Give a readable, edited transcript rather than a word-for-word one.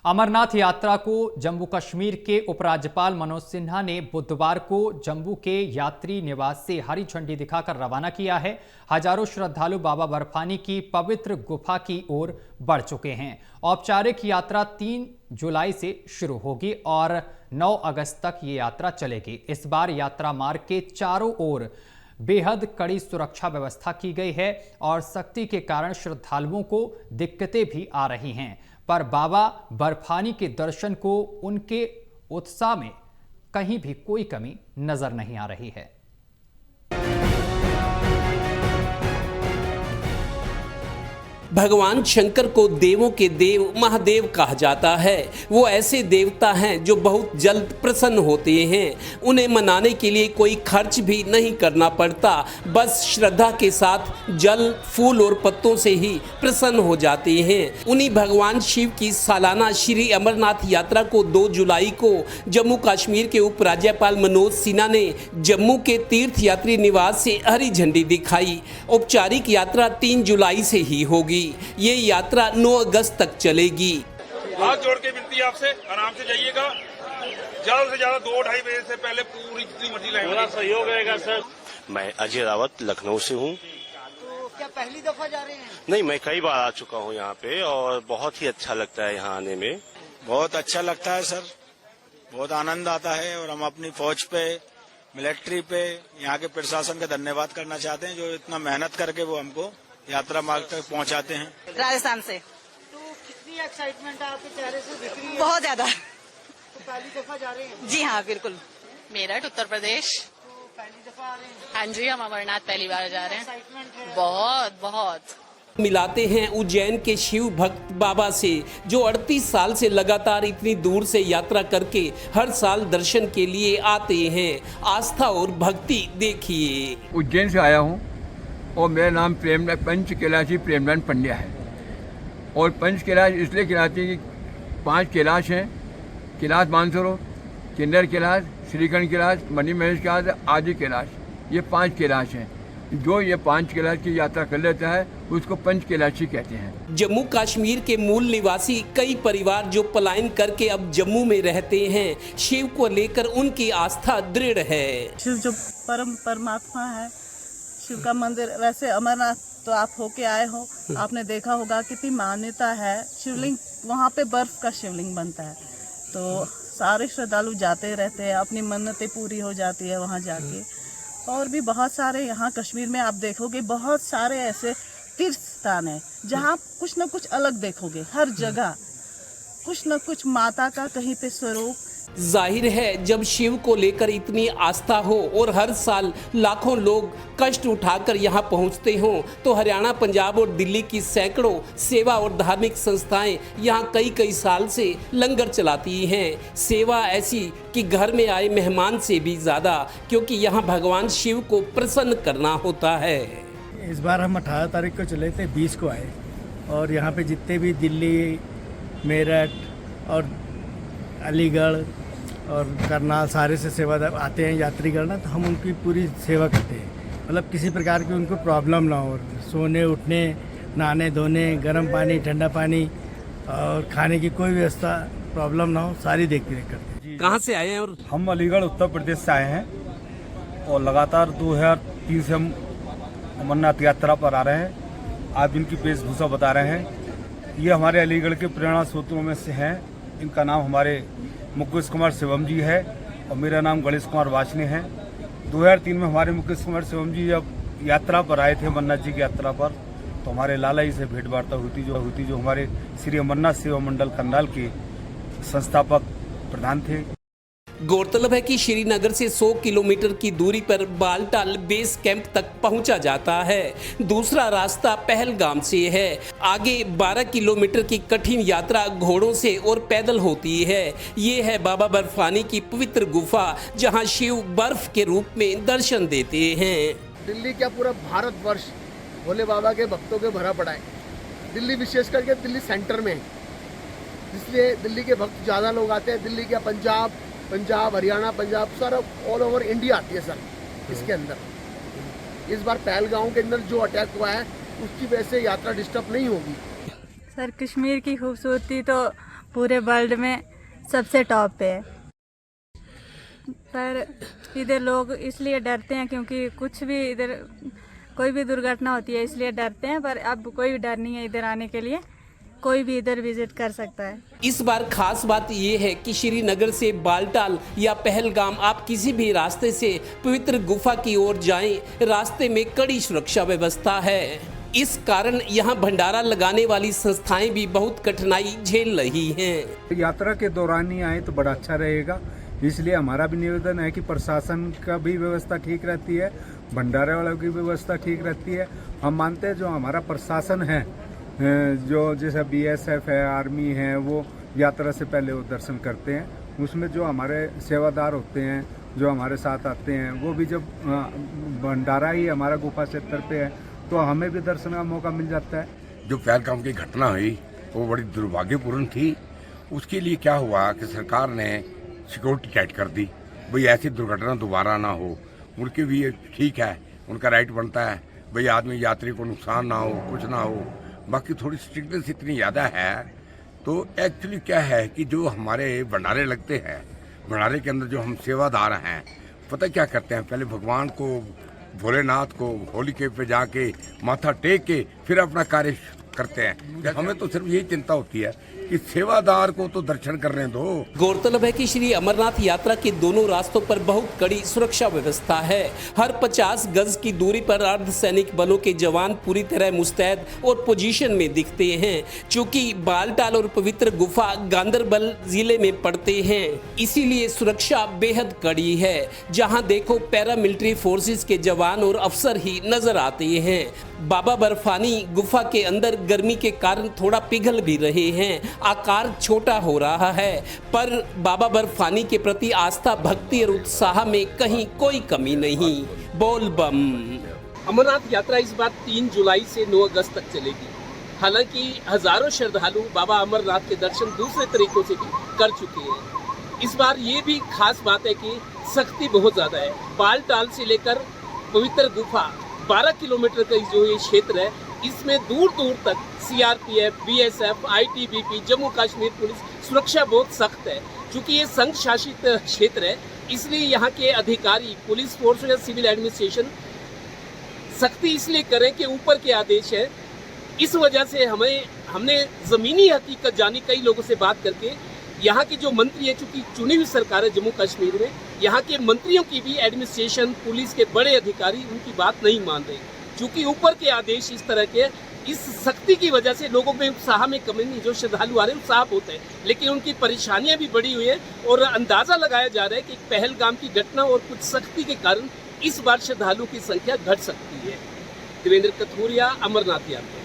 अमरनाथ यात्रा को जम्मू कश्मीर के उपराज्यपाल मनोज सिन्हा ने बुधवार को जम्मू के यात्री निवास से हरी झंडी दिखाकर रवाना किया है। हजारों श्रद्धालु बाबा बर्फानी की पवित्र गुफा की ओर बढ़ चुके हैं। औपचारिक यात्रा 3 जुलाई से शुरू होगी और 9 अगस्त तक ये यात्रा चलेगी। इस बार यात्रा मार्ग के चारों ओर बेहद कड़ी सुरक्षा व्यवस्था की गई है और सख्ती के कारण श्रद्धालुओं को दिक्कतें भी आ रही हैं, पर बाबा बर्फानी के दर्शन को उनके उत्साह में कहीं भी कोई कमी नजर नहीं आ रही है। भगवान शंकर को देवों के देव महादेव कहा जाता है। वो ऐसे देवता हैं जो बहुत जल्द प्रसन्न होते हैं। उन्हें मनाने के लिए कोई खर्च भी नहीं करना पड़ता, बस श्रद्धा के साथ जल, फूल और पत्तों से ही प्रसन्न हो जाते हैं। उन्हीं भगवान शिव की सालाना श्री अमरनाथ यात्रा को 2 जुलाई को जम्मू कश्मीर के उपराज्यपाल मनोज सिन्हा ने जम्मू के तीर्थ यात्री निवास से हरी झंडी दिखाई। औपचारिक यात्रा 3 जुलाई से ही होगी। ये यात्रा 9 अगस्त तक चलेगी। हाथ जोड़ के विनती आपसे, आराम से जाइएगा। ज्यादा से ज्यादा 2-2.5 बजे से पहले पूरी जितनी मर्जी लाइन में सहयोग रहेगा सर। मैं अजय रावत लखनऊ से हूँ। तो क्या पहली दफा जा रहे हैं? नहीं, मैं कई बार आ चुका हूँ यहाँ पे और बहुत ही अच्छा लगता है यहाँ आने में। बहुत अच्छा लगता है सर, बहुत आनंद आता है और हम अपनी फौज पे, मिलिट्री पे, यहाँ के प्रशासन का धन्यवाद करना चाहते हैं जो इतना मेहनत करके वो हमको यात्रा मार्ग तक पहुंचाते हैं। राजस्थान से। तो कितनी एक्साइटमेंट है आपके चेहरे से दिख रही है? बहुत ज्यादा। तो पहली दफा जा रहे हैं? जी हाँ, बिल्कुल। मेरठ, उत्तर प्रदेश। तो पहली दफा आ रहे हैं? हाँ जी, हम अमरनाथ पहली बार जा रहे हैं। एक्साइटमेंट है? बहुत बहुत मिलाते हैं उज्जैन के शिव भक्त बाबा से, जो 38 साल से लगातार इतनी दूर से यात्रा करके हर साल दर्शन के लिए आते हैं। आस्था और भक्ति देखिए। उज्जैन से आया हूँ और मेरा नाम पंच कैलाशी प्रेमनाथ पंड्या है। और पंच कैलाश इसलिए कहलाते हैं कि 5 कैलाश हैं: कैलाश मानसरोवर, किन्नर कैलाश, श्रीखंड कैलाश, मणि महेश कैलाश, आदि कैलाश। ये 5 कैलाश हैं। जो ये 5 कैलाश की यात्रा कर लेता है उसको पंच कैलाशी कहते हैं। जम्मू कश्मीर के मूल निवासी कई परिवार जो पलायन करके अब जम्मू में रहते हैं, शिव को लेकर उनकी आस्था दृढ़ है। शिव जो परम परमात्मा है, शिव का मंदिर, वैसे अमरनाथ तो आप होके आए हो, आपने देखा होगा कितनी मान्यता है। शिवलिंग वहाँ पे बर्फ का शिवलिंग बनता है, तो सारे श्रद्धालु जाते रहते हैं, अपनी मन्नतें पूरी हो जाती है वहाँ जाके। और भी बहुत सारे यहाँ कश्मीर में आप देखोगे बहुत सारे ऐसे तीर्थ स्थान है जहाँ कुछ न कुछ अलग देखोगे। हर जगह कुछ न कुछ माता का कहीं पे स्वरूप। जाहिर है जब शिव को लेकर इतनी आस्था हो और हर साल लाखों लोग कष्ट उठाकर यहाँ पहुँचते हों, तो हरियाणा, पंजाब और दिल्ली की सैकड़ों सेवा और धार्मिक संस्थाएं यहाँ कई साल से लंगर चलाती हैं। सेवा ऐसी कि घर में आए मेहमान से भी ज़्यादा, क्योंकि यहाँ भगवान शिव को प्रसन्न करना होता है। इस बार हम 18 तारीख को चले थे, 20 को आए। और यहाँ पे जितने भी दिल्ली, मेरठ और अलीगढ़ और करनाल सारे से सेवादार आते हैं यात्रीगण, तो हम उनकी पूरी सेवा करते हैं। मतलब किसी प्रकार की उनको प्रॉब्लम ना हो, सोने, उठने, नहाने धोने, गर्म पानी, ठंडा पानी और खाने की कोई व्यवस्था प्रॉब्लम ना हो, सारी देख रेख करते हैं। कहाँ से आए हैं? और हम अलीगढ़ उत्तर प्रदेश से आए हैं और लगातार 2003 से हम अमरनाथ यात्रा पर आ रहे हैं। आप इनकी वेशभूषा बता रहे हैं, ये हमारे अलीगढ़ के प्रेरणा स्रोतों में से हैं। इनका नाम हमारे मुकेश कुमार शिवम जी है और मेरा नाम गणेश कुमार वाचने है। 2003 में हमारे मुकेश कुमार शिवम जी जब यात्रा पर आए थे, अमरनाथ जी की यात्रा पर, तो हमारे लाला जी से भेंट वार्ता हुई थी, जो हमारे श्री अमरनाथ सेवा मंडल करनाल के संस्थापक प्रधान थे। गौरतलब है कि श्रीनगर से 100 किलोमीटर की दूरी पर बालटाल बेस कैंप तक पहुंचा जाता है। दूसरा रास्ता पहलगाम से है। आगे 12 किलोमीटर की कठिन यात्रा घोड़ों से और पैदल होती है। ये है बाबा बर्फानी की पवित्र गुफा, जहां शिव बर्फ के रूप में दर्शन देते हैं। दिल्ली क्या पूरा भारतवर्ष भोले बाबा के भक्तों के भरा पड़ा है। दिल्ली विशेष करके दिल्ली सेंटर में, इसलिए दिल्ली के भक्त ज़्यादा लोग आते हैं। दिल्ली क्या पंजाब, हरियाणा, पंजाब, सारा ऑल ओवर इंडिया आती है सर इसके अंदर। इस बार पहलगांव के अंदर जो अटैक हुआ है उसकी वजह से यात्रा डिस्टर्ब नहीं होगी। सर कश्मीर की खूबसूरती तो पूरे वर्ल्ड में सबसे टॉप पे है। पर इधर लोग इसलिए डरते हैं क्योंकि कुछ भी इधर कोई भी दुर्घटना होती है इसलिए डरते हैं, पर अब कोई भी डर नहीं है इधर आने के लिए, कोई भी इधर विजिट कर सकता है। इस बार खास बात ये है कि श्रीनगर से बालटाल या पहलगाम आप किसी भी रास्ते से पवित्र गुफा की ओर जाएं, रास्ते में कड़ी सुरक्षा व्यवस्था है। इस कारण यहाँ भंडारा लगाने वाली संस्थाएं भी बहुत कठिनाई झेल रही हैं। यात्रा के दौरान ही आए तो बड़ा अच्छा रहेगा, इसलिए हमारा भी निवेदन है कि प्रशासन का भी व्यवस्था ठीक रहती है, भंडारे वालों की व्यवस्था ठीक रहती है। हम मानते हैं जो हमारा प्रशासन है, जो जैसा BSF है, आर्मी है, वो यात्रा से पहले वो दर्शन करते हैं। उसमें जो हमारे सेवादार होते हैं, जो हमारे साथ आते हैं, वो भी जब भंडारा ही हमारा गुफा क्षेत्र पे है तो हमें भी दर्शन का मौका मिल जाता है। जो पहलगाम की घटना हुई वो बड़ी दुर्भाग्यपूर्ण थी। उसके लिए क्या हुआ कि सरकार ने सिक्योरिटी टाइट कर दी, भाई ऐसी दुर्घटना दोबारा ना हो। उनके भी ठीक है, उनका राइट बनता है भाई आदमी यात्री को नुकसान ना हो, कुछ ना हो। बाकी थोड़ी स्ट्रिक्टनेस इतनी ज़्यादा है तो एक्चुअली क्या है कि जो हमारे भंडारे लगते हैं, भंडारे के अंदर जो हम सेवादार हैं, पता क्या करते हैं, पहले भगवान को, भोलेनाथ को होलिके पे जाके माथा टेक के फिर अपना कार्य करते हैं। हमें तो सिर्फ यही चिंता होती है कि सेवादार को तो दर्शन करने दो। गौरतलब है कि श्री अमरनाथ यात्रा के दोनों रास्तों पर बहुत कड़ी सुरक्षा व्यवस्था है। हर 50 गज की दूरी पर अर्धसैनिक बलों के जवान पूरी तरह मुस्तैद और पोजीशन में दिखते हैं। चूंकि बालटाल और पवित्र गुफा गांदरबल जिले में पड़ते हैं, इसीलिए सुरक्षा बेहद कड़ी है। जहां देखो पैरामिलिट्री फोर्सेस के जवान और अफसर ही नजर आते हैं। बाबा बर्फानी गुफा के अंदर गर्मी के कारण थोड़ा पिघल भी रहे हैं, आकार छोटा हो रहा है, पर बाबा बर्फानी के प्रति आस्था, भक्ति और उत्साह में कहीं कोई कमी नहीं। बोल बम। अमरनाथ यात्रा इस बार 3 जुलाई से 9 अगस्त तक चलेगी। हालांकि हजारों श्रद्धालु बाबा अमरनाथ के दर्शन दूसरे तरीकों से भी कर चुके हैं। इस बार ये भी खास बात है कि सख्ती बहुत ज्यादा है। बालटाल से लेकर पवित्र गुफा 12 किलोमीटर का जो ये क्षेत्र है, इसमें दूर दूर तक CRPF, BSF, ITBP, Jammu Kashmir police सुरक्षा बहुत सख्त है। चूँकि ये संघ शासित क्षेत्र है, इसलिए यहाँ के अधिकारी, पुलिस फोर्स या सिविल एडमिनिस्ट्रेशन सख्ती इसलिए करें कि ऊपर के आदेश है। इस वजह से हमने ज़मीनी हकीकत जानी, कई लोगों से बात करके यहाँ के जो मंत्री है, चूँकि चुनी हुई सरकार है जम्मू कश्मीर में, यहाँ के मंत्रियों की भी एडमिनिस्ट्रेशन, पुलिस के बड़े अधिकारी उनकी बात नहीं मान रहे। चूँकि ऊपर के आदेश इस तरह के, इस सख्ती की वजह से लोगों में उत्साह में कमी नहीं, जो श्रद्धालु आ रहे हैं उत्साह होते हैं, लेकिन उनकी परेशानियां भी बढ़ी हुई है और अंदाजा लगाया जा रहा है कि पहलगाम की घटना और कुछ सख्ती के कारण इस बार श्रद्धालुओं की संख्या घट सकती है। देवेंद्र कथूरिया, अमरनाथ यात्रा।